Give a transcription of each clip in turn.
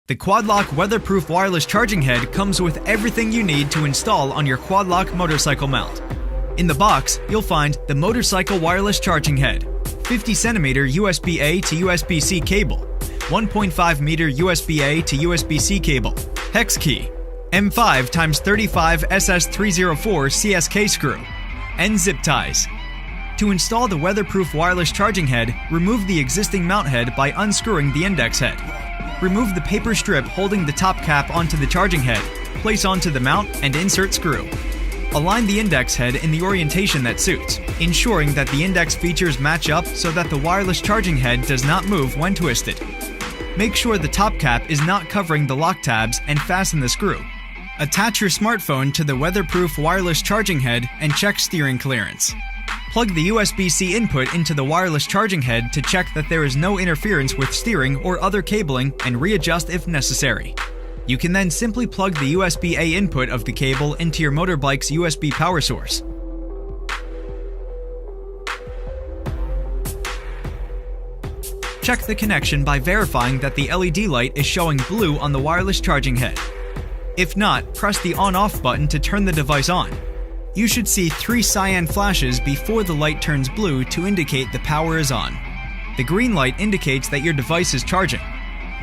The Quad-Lock Weatherproof wireless charging head comes with everything you need to install on your Quad-Lock motorcycle mount. In the box, you'll find the motorcycle wireless charging head, 50cm USB-A to USB-C cable, 1.5-meter USB-A to USB-C cable, hex key, M5x35 SS304 CSK screw, and zip ties. To install the weatherproof wireless charging head, remove the existing mount head by unscrewing the index head. Remove the paper strip holding the top cap onto the charging head, place onto the mount, and insert screw. Align the index head in the orientation that suits, ensuring that the index features match up so that the wireless charging head does not move when twisted. Make sure the top cap is not covering the lock tabs and fasten the screw. Attach your smartphone to the weatherproof wireless charging head and check steering clearance. Plug the USB-C input into the wireless charging head to check that there is no interference with steering or other cabling and readjust if necessary. You can then simply plug the USB-A input of the cable into your motorbike's USB power source. Check the connection by verifying that the LED light is showing blue on the wireless charging head. If not, press the on-off button to turn the device on. You should see 3 cyan flashes before the light turns blue to indicate the power is on. The green light indicates that your device is charging.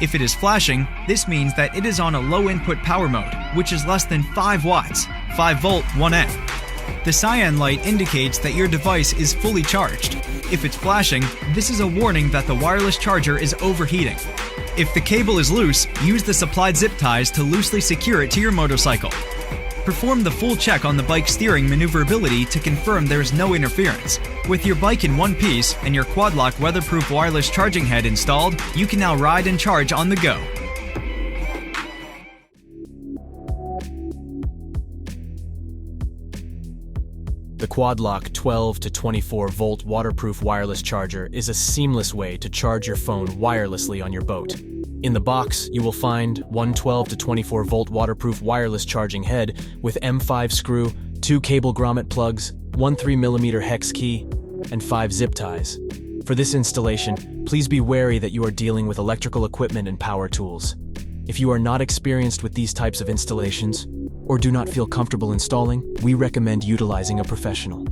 If it is flashing, this means that it is on a low input power mode, which is less than 5 watts, 5 volt 1A. The cyan light indicates that your device is fully charged. If it's flashing, this is a warning that the wireless charger is overheating. If the cable is loose, use the supplied zip ties to loosely secure it to your motorcycle. Perform the full check on the bike's steering maneuverability to confirm there is no interference. With your bike in one piece and your Quad-Lock weatherproof wireless charging head installed, you can now ride and charge on the go. The Quad-Lock 12 to 24 volt waterproof wireless charger is a seamless way to charge your phone wirelessly on your boat. In the box, you will find one 12 to 24 volt waterproof wireless charging head with M5 screw, 2 cable grommet plugs, one 3mm hex key, and 5 zip ties. For this installation, please be wary that you are dealing with electrical equipment and power tools. If you are not experienced with these types of installations, or do not feel comfortable installing, we recommend utilizing a professional.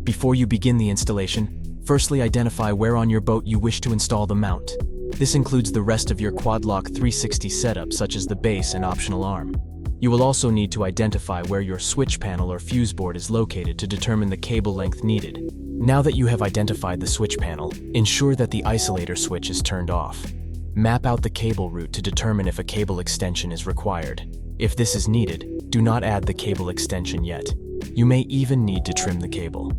Before you begin the installation, firstly identify where on your boat you wish to install the mount. This includes the rest of your Quad-Lock 360 setup, such as the base and optional arm. You will also need to identify where your switch panel or fuse board is located to determine the cable length needed. Now that you have identified the switch panel, ensure that the isolator switch is turned off. Map out the cable route to determine if a cable extension is required. If this is needed, do not add the cable extension yet. You may even need to trim the cable.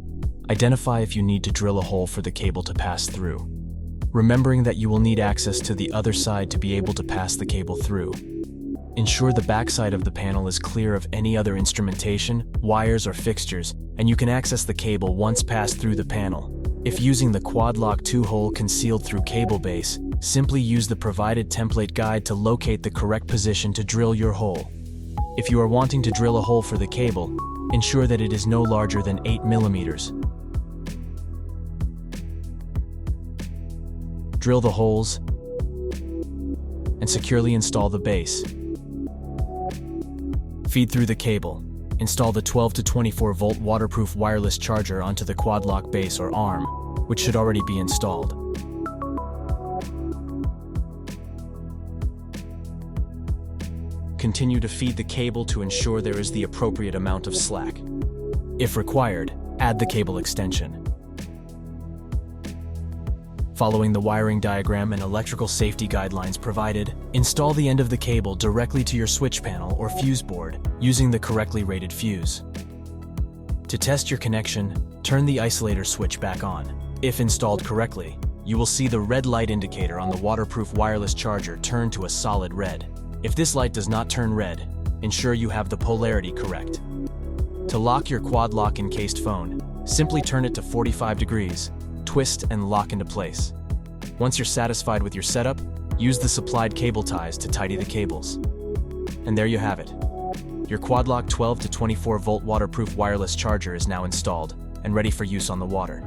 Identify if you need to drill a hole for the cable to pass through. Remembering that you will need access to the other side to be able to pass the cable through. Ensure the backside of the panel is clear of any other instrumentation, wires, or fixtures, and you can access the cable once passed through the panel. If using the Quad-Lock 2-hole concealed through cable base, simply use the provided template guide to locate the correct position to drill your hole. If you are wanting to drill a hole for the cable, ensure that it is no larger than 8 millimeters. Drill the holes and securely install the base. Feed through the cable. Install the 12 to 24 volt waterproof wireless charger onto the Quad-Lock base or arm, which should already be installed. Continue to feed the cable to ensure there is the appropriate amount of slack. If required, add the cable extension. Following the wiring diagram and electrical safety guidelines provided, install the end of the cable directly to your switch panel or fuse board using the correctly rated fuse. To test your connection, turn the isolator switch back on. If installed correctly, you will see the red light indicator on the waterproof wireless charger turn to a solid red. If this light does not turn red, ensure you have the polarity correct. To lock your Quad-Lock encased phone, simply turn it to 45 degrees. Twist and lock into place. Once you're satisfied with your setup, use the supplied cable ties to tidy the cables. And there you have it. Your Quad-Lock 12 to 24 volt waterproof wireless charger is now installed and ready for use on the water.